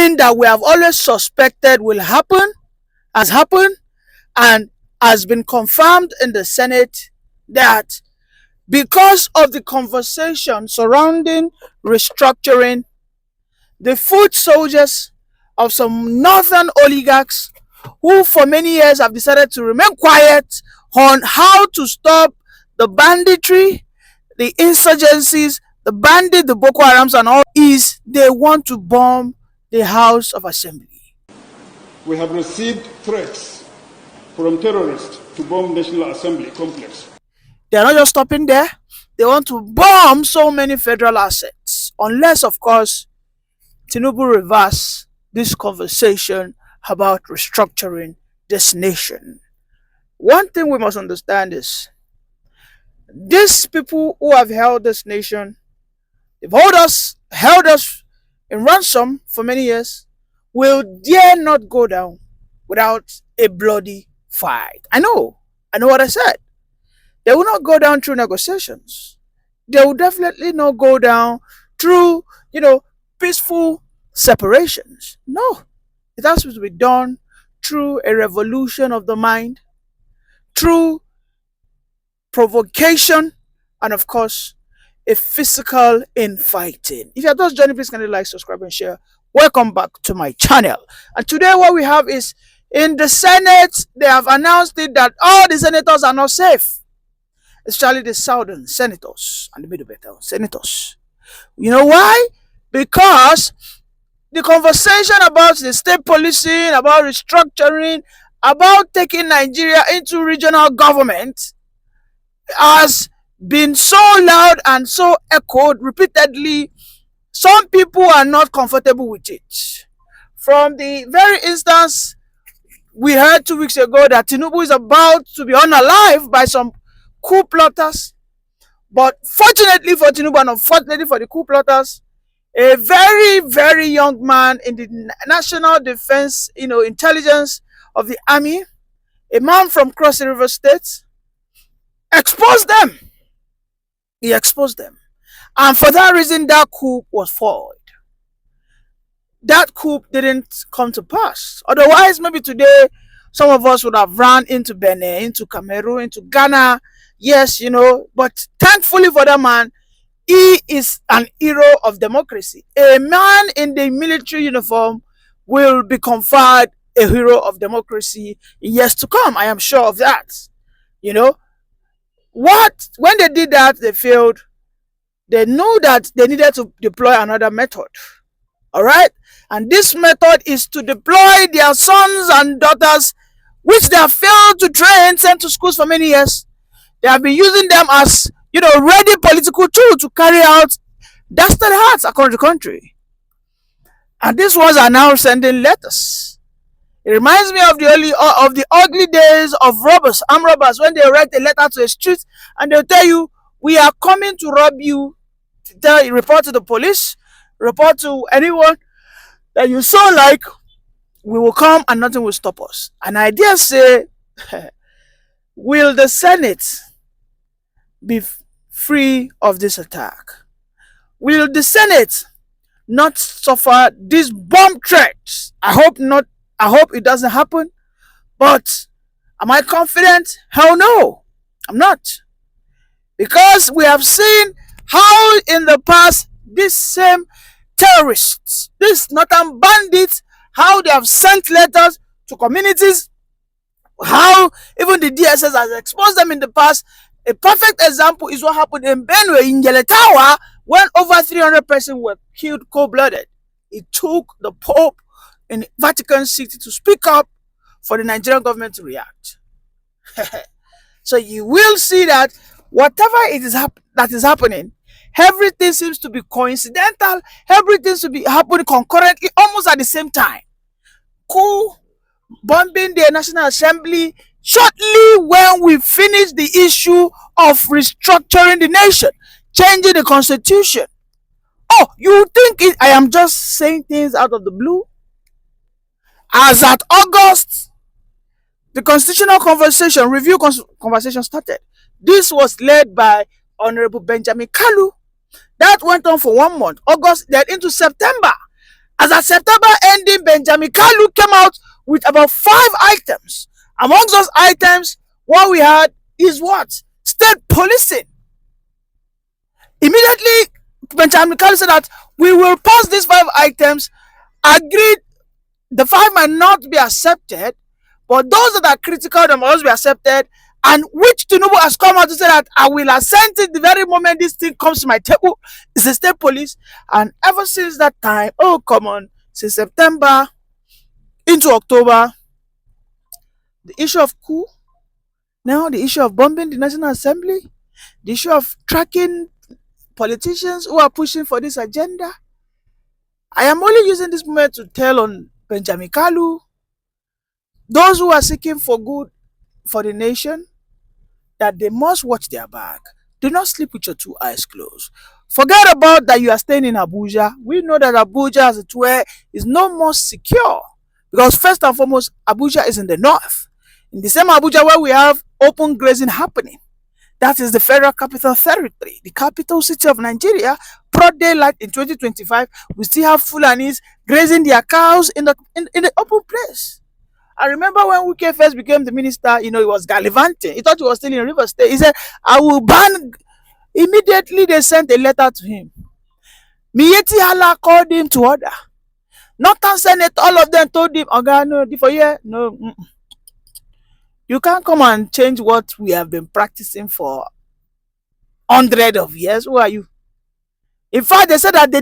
thing that we have always suspected will happen has happened and has been confirmed in the Senate, that because of the conversation surrounding restructuring, the foot soldiers of some northern oligarchs who for many years have decided to remain quiet on how to stop the banditry, the insurgencies, the bandit, the Boko Harams and all, is they want to bomb the House of Assembly. We have received threats from terrorists to bomb National Assembly complex. They are not just stopping there. They want to bomb so many federal assets. Unless, of course, Tinubu reverse this conversation about restructuring this nation. One thing we must understand is, these people who have held this nation, they've held us in ransom for many years, will dare not go down without a bloody fight. I know what I said. They will not go down through negotiations. They will definitely not go down through, peaceful separations. No, it has to be done through a revolution of the mind, through provocation, and of course, a physical infighting. If you're just joining, please kindly like, subscribe, and share. Welcome back to my channel. And today what we have is, in the Senate, they have announced it that all the senators are not safe, especially the southern senators and the middle belt senators. You know why? Because the conversation about the state policing, about restructuring, about taking Nigeria into regional government has been so loud and so echoed repeatedly. Some people are not comfortable with it. From the very instance we heard 2 weeks ago that Tinubu is about to be unalive by some coup plotters, but fortunately for Tinubu and unfortunately for the coup plotters, a very, very young man in the National Defense, Intelligence of the Army, a man from Cross River State, exposed them. He exposed them. And for that reason, that coup was foiled. That coup didn't come to pass. Otherwise, maybe today, some of us would have run into Benin, into Cameroon, into Ghana. Yes, but thankfully for that man, he is an hero of democracy. A man in the military uniform will be conferred a hero of democracy in years to come. I am sure of that. When they did that, they failed. They knew that they needed to deploy another method. All right? And this method is to deploy their sons and daughters, which they have failed to train, sent to schools for many years. They have been using them as, ready political tool to carry out dastard acts across the country. And these ones are now sending letters. It reminds me of the ugly days of robbers, armed robbers, when they write a letter to a street and they'll tell you, we are coming to rob you. Report to the police, report to anyone that you saw like, we will come and nothing will stop us. And I dare say, will the Senate be free of this attack? Will the Senate not suffer these bomb threats? I hope not. I hope it doesn't happen. But am I confident? Hell no, I'm not. Because we have seen how in the past these same terrorists, these northern bandits, how they have sent letters to communities, how even the DSS has exposed them in the past. A perfect example is what happened in Benue, in Yeletawa, when over 300 persons were killed cold-blooded. It took the Pope in Vatican City to speak up for the Nigerian government to react. So you will see that whatever it is that is happening, everything seems to be coincidental. Everything seems to be happening concurrently, almost at the same time. Coup, bombing the National Assembly, shortly when we finish the issue of restructuring the nation, changing the constitution. Oh, you think I am just saying things out of the blue? As at August, the constitutional conversation, review conversation started. This was led by Honorable Benjamin Kalu. That went on for 1 month, August, then into September. As at September ending, Benjamin Kalu came out with about 5 items. Amongst those items, what we had is what? State policing. Immediately, Benjamin Kalu said that we will pass these 5 items, agreed the 5 might not be accepted, but those that are critical they must be accepted, and which Tinubu has come out to say that I will assent it the very moment this thing comes to my table. It's the state police. And ever since that time, oh come on, since September into October, the issue of coup, now the issue of bombing the National Assembly, the issue of tracking politicians who are pushing for this agenda. I am only using this moment to tell on Benjamin Kalu, those who are seeking for good for the nation, that they must watch their back. Do not sleep with your 2 eyes closed. Forget about that you are staying in Abuja. We know that Abuja, as it were, is no more secure. Because first and foremost, Abuja is in the north. In the same Abuja where we have open grazing happening. That is the Federal Capital Territory, the capital city of Nigeria. Broad daylight in 2025, we still have Fulanis grazing their cows in the open place. I remember when Wike first became the minister, he was gallivanting. He thought he was still in River State. He said, I will ban. Immediately, they sent a letter to him. Miyetti Allah called him to order. Northern Senate, all of them told him, okay, no, for you, no. You can't come and change what we have been practicing for hundreds of years. Who are you? In fact, they said that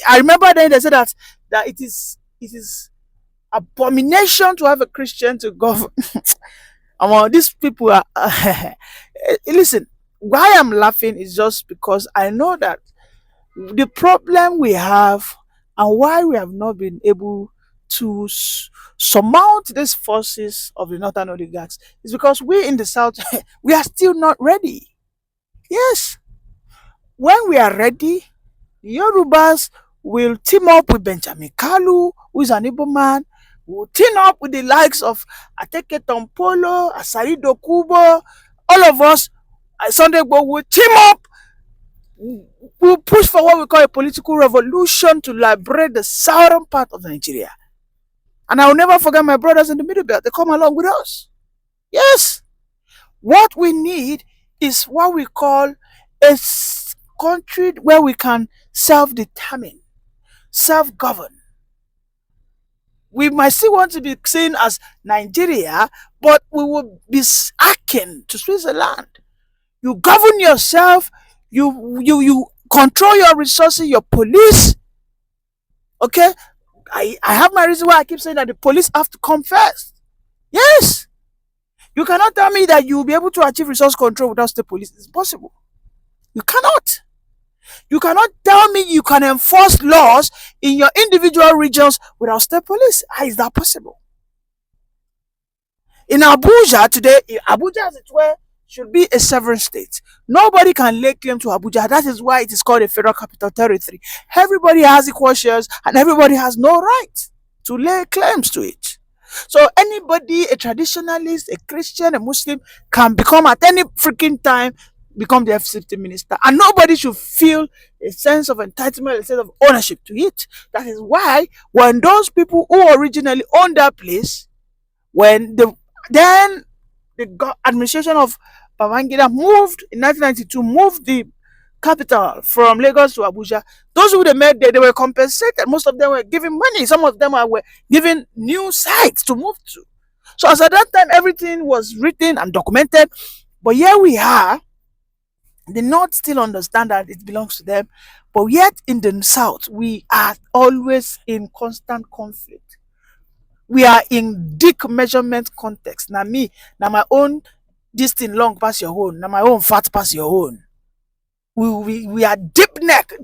I remember then they said that it is abomination to have a Christian to govern. These people are. Listen, why I'm laughing is just because I know that the problem we have and why we have not been able to surmount these forces of the northern oligarchs is because we in the south we are still not ready. Yes, when we are ready, the Yorubas will team up with Benjamin Kalu, who is an Igbo man. We'll team up with the likes of Ateke Tompolo, Asari Dokubo, all of us. Sunday will team up. We'll push for what we call a political revolution to liberate the southern part of Nigeria. And I will never forget my brothers in the Middle Belt. They come along with us. Yes. What we need is what we call a country where we can self-determine, self-govern. We might still want to be seen as Nigeria, but we will be akin to Switzerland. You govern yourself, you control your resources, your police. Okay? I have my reason why I keep saying that the police have to come first. Yes. You cannot tell me that you will be able to achieve resource control without state police. It's impossible. You cannot. You cannot tell me you can enforce laws in your individual regions without state police. How is that possible? In Abuja today, Abuja as it were should be a sovereign state. Nobody can lay claim to Abuja. That is why it is called a Federal Capital Territory. Everybody has equal shares and everybody has no right to lay claims to it. So anybody, a traditionalist, a Christian, a Muslim, can become at any freaking time become the FCT minister, and nobody should feel a sense of entitlement, a sense of ownership to it. That is why when those people who originally owned that place, when the administration of Babangida moved in 1992, moved the capital from Lagos to Abuja, those who they made there, they were compensated. Most of them were given money. Some of them were given new sites to move to. So as at that time, everything was written and documented. But here we are. The North still understand that it belongs to them, but yet in the South, we are always in constant conflict. We are in dick measurement context. Now me, now my own, this thing long past your own, now my own fat past your own. We are deep neck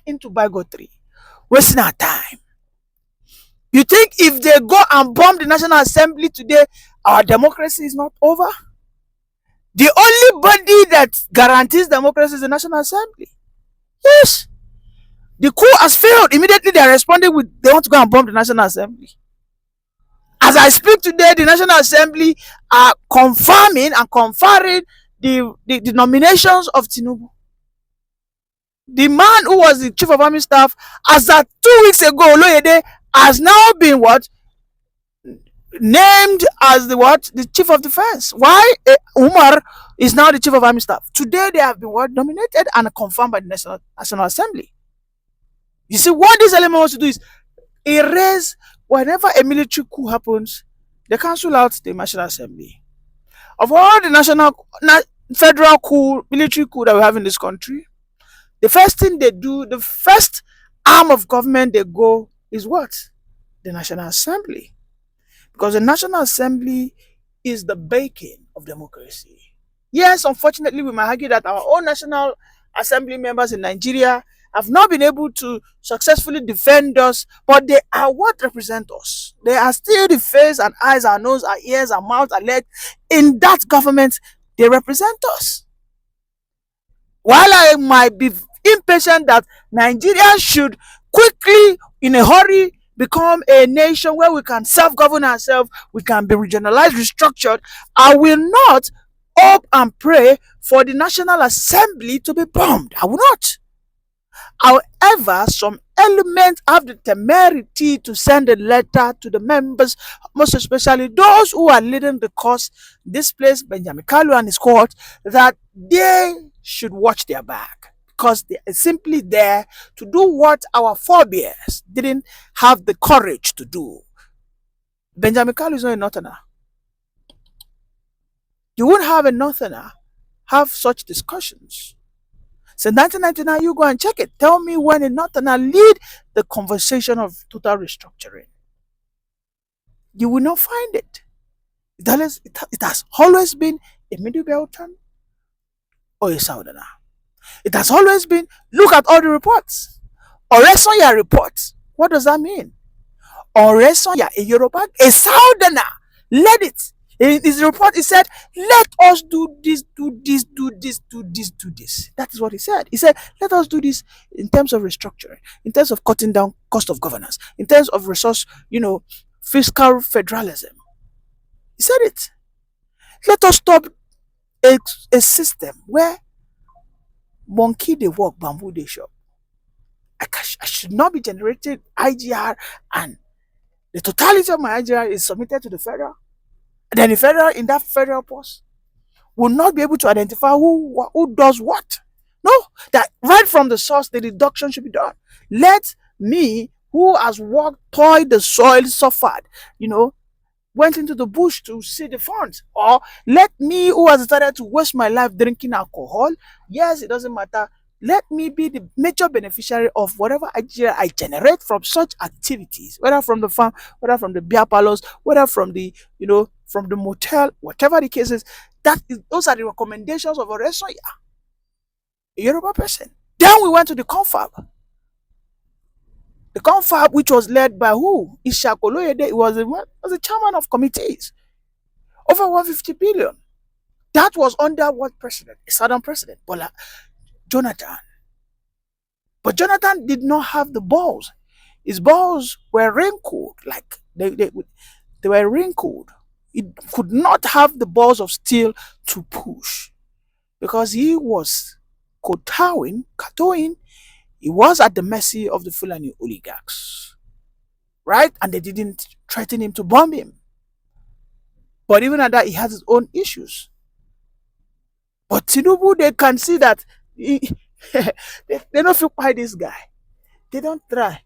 into bigotry, wasting our time. You think if they go and bomb the National Assembly today, our democracy is not over? The only body that guarantees democracy is the National Assembly. Yes. The coup has failed. Immediately they are responding with they want to go and bomb the National Assembly. As I speak today, the National Assembly are confirming and conferring the nominations of Tinubu. The man who was the chief of army staff, as at 2 weeks ago, Oloyede has now been what? Named as the what? The chief of defense. Why? Umar is now the chief of army staff. Today they have been what? Nominated and confirmed by the National Assembly. You see, what this element wants to do is erase whenever a military coup happens, they cancel out the National Assembly. Of all the federal coup, military coup that we have in this country, the first thing they do, the first arm of government they go is what? The National Assembly. Because the National Assembly is the bacon of democracy. Yes, unfortunately, we might argue that our own National Assembly members in Nigeria have not been able to successfully defend us, but they are what represent us. They are still the face and eyes, our nose, our ears, our mouth, our leg. In that government, they represent us. While I might be impatient that Nigeria should quickly, in a hurry, become a nation where we can self-govern ourselves, we can be regionalized, restructured, I will not hope and pray for the National Assembly to be bombed. I will not. However, some elements have the temerity to send a letter to the members, most especially those who are leading the cause, displaced Benjamin Kalu and his cohort, that they should watch their back, because they are simply there to do what our forebears didn't have the courage to do. Benjamin Kalu is not a northerner. You won't have a northerner have such discussions. Since 1999, you go and check it. Tell me when a northerner lead the conversation of total restructuring. You will not find it. It has always been a Middle Belton or a Southerner. It has always been, look at all the reports. Oresonya reports. What does that mean? Oresonya, a Yoruba, a Southerner, led it. In his report, he said, let us do this, do this, do this, do this, do this. That is what he said. He said, let us do this in terms of restructuring, in terms of cutting down cost of governance, in terms of resource, fiscal federalism. He said it. Let us stop a system where monkey they walk, bamboo they shop. I should not be generating IGR and the totality of my IGR is submitted to the federal. And then the federal, in that federal post, will not be able to identify who does what. No, that right from the source, the deduction should be done. Let me, who has worked, toiled the soil, suffered, went into the bush to see the funds. Or let me, who has started to waste my life drinking alcohol, yes, it doesn't matter. Let me be the major beneficiary of whatever I generate from such activities, whether from the farm, whether from the beer parlors, whether from the, from the motel, whatever the case is. Those are the recommendations of Oresonya, a Yoruba person. Then we went to the confab. The confab, which was led by who? Ishaq Oloyede. He was the chairman of committees. Over 150 billion. That was under what president? A southern president, Bola Jonathan. But Jonathan did not have the balls. His balls were wrinkled, like they were wrinkled. He could not have the balls of steel to push because he was kowtowing, he was at the mercy of the Fulani oligarchs, right? And they didn't threaten him to bomb him. But even at that, he has his own issues. But Tinubu, they can see that they don't feel by this guy. They don't try.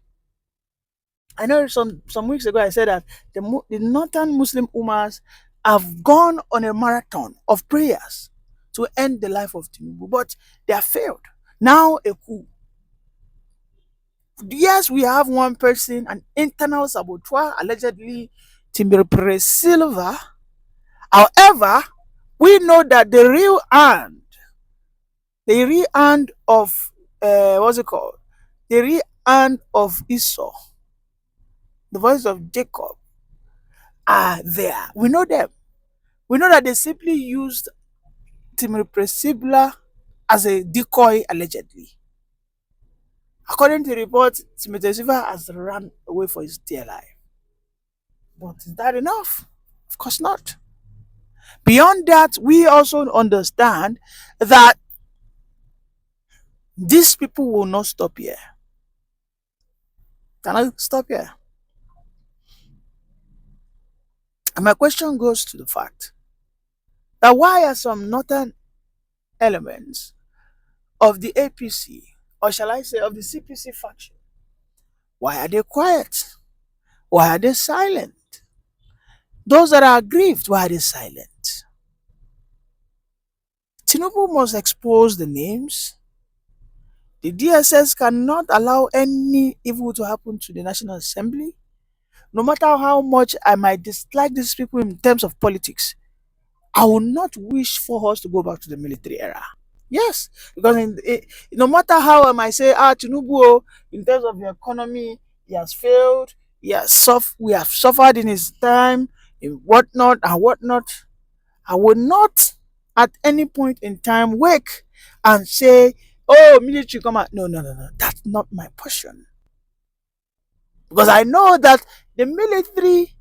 I know some weeks ago I said that the northern Muslim Ummahs have gone on a marathon of prayers to end the life of Tinubu, but they have failed. Now a coup. Yes, we have one person, an internal saboteur, allegedly Timber Silva. However, we know that the real hand of what's it called? The real hand of Esau, the voice of Jacob, are there. We know them. We know that they simply used Timber Silva as a decoy, allegedly. According to the report, Timothy Silva has run away for his dear life. But is that enough? Of course not. Beyond that, we also understand that these people will not stop here. Can I stop here? And my question goes to the fact that why are some northern elements of the APC, or shall I say of the CPC faction, why are they quiet? Why are they silent? Those that are aggrieved, why are they silent? Tinubu must expose the names. The DSS cannot allow any evil to happen to the National Assembly. No matter how much I might dislike these people in terms of politics, I will not wish for us to go back to the military era. Yes, because no matter how I might say, Tinubu, oh, in terms of the economy, he has failed. We have suffered in his time, in whatnot and whatnot. I will not at any point in time wake and say, "Oh, military come out." No, no, no, no. That's not my portion, because I know that the military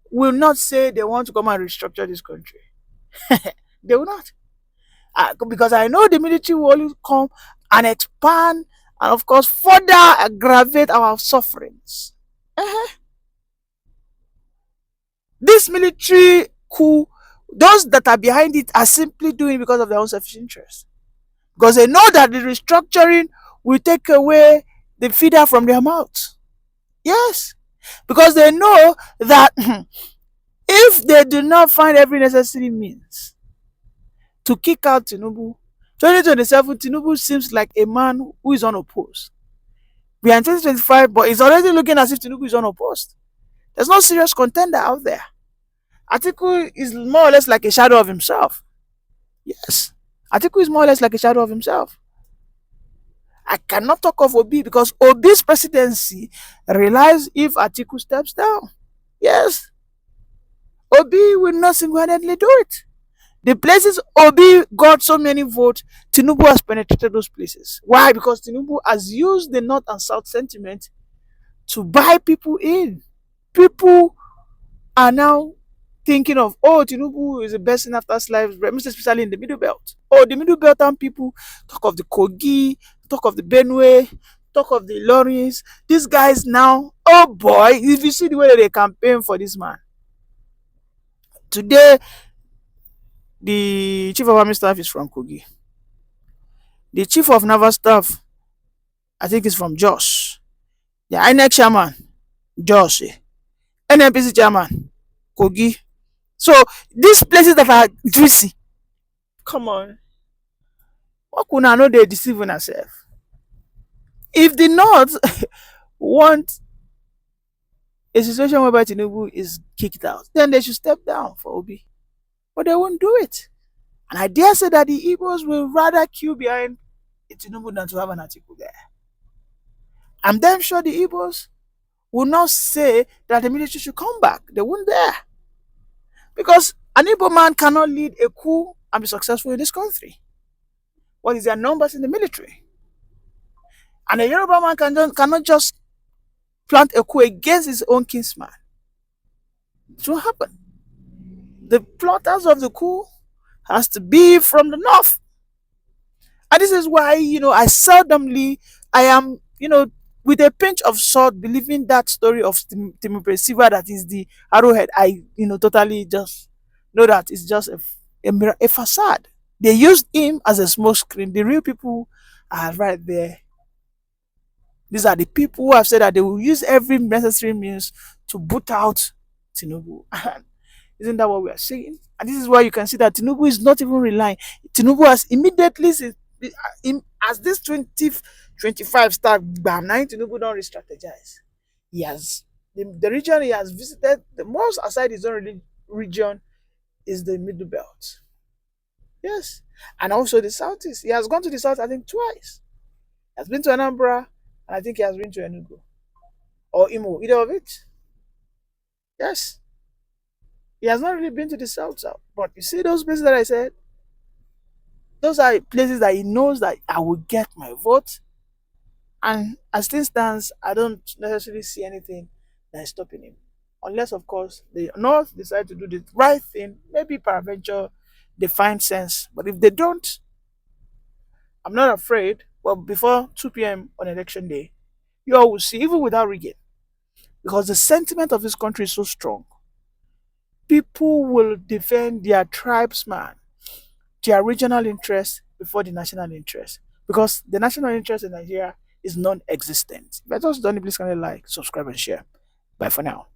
will not say they want to come and restructure this country. They will not. Because I know the military will always come and expand and, of course, further aggravate our sufferings. Uh-huh. This military coup, those that are behind it are simply doing it because of their own selfish interest. Because they know that the restructuring will take away the feeder from their mouth. Yes. Because they know that if they do not find every necessary means to kick out Tinubu, 2027, Tinubu seems like a man who is unopposed. We are in 2025, but it's already looking as if Tinubu is unopposed. There's no serious contender out there. Atiku is more or less like a shadow of himself. Yes. Atiku is more or less like a shadow of himself. I cannot talk of Obi because Obi's presidency relies if Atiku steps down. Yes. Obi will not single-handedly do it. The places Obi got so many votes, Tinubu has penetrated those places. Why? Because Tinubu has used the North and South sentiment to buy people in. People are now thinking of, oh, Tinubu is the best in after lives, most especially in the Middle Belt. Oh, the Middle Belt and people talk of the Kogi, talk of the Benue, talk of the Lawrence. These guys now, oh boy, if you see the way that they campaign for this man. Today, the chief of army staff is from Kogi. The chief of naval staff, I think, is from Jos. The INEC chairman, Jos. NNPC chairman, Kogi. So these places that are juicy, come on, what could I know they deceive on ourselves? If the North want a situation whereby Tinubu is kicked out, then they should step down for Obi. But they won't do it. And I dare say that the Igbos will rather queue behind Tinubu than to have an article there. I'm damn sure the Igbos will not say that the military should come back. They won't dare. Because an Igbo man cannot lead a coup and be successful in this country. What is their numbers in the military? And a Yoruba man cannot just plant a coup against his own kinsman. It won't happen. The plotters of the coup has to be from the north. And this is why, I seldomly, I am, with a pinch of salt, believing that story of Timupe Silva that is the arrowhead. I, totally just know that it's just a facade. They used him as a smoke screen. The real people are right there. These are the people who have said that they will use every necessary means to boot out Tinubu. Isn't that what we are saying? And this is why you can see that Tinubu is not even relying. Tinubu has immediately, as this 2025 start, bam, now Tinubu don't re-strategize. He has, the region he has visited the most aside his own region is the Middle Belt. Yes. And also the Southeast. He has gone to the South, I think, twice. He has been to Anambra, and I think he has been to Enugu. Or Imo, either of it. Yes. He has not really been to the South. But you see those places that I said? Those are places that he knows that I will get my vote. And as things stands, I don't necessarily see anything that is stopping him. Unless, of course, the North decide to do the right thing, maybe peradventure they find sense. But if they don't, I'm not afraid. But before 2 p.m. on election day, You all will see, even without rigging, because the sentiment of this country is so strong. People will defend their tribesman, their regional interest before the national interest, because the national interest in Nigeria is non-existent. If I just don't, please kindly like, subscribe, and share. Bye for now.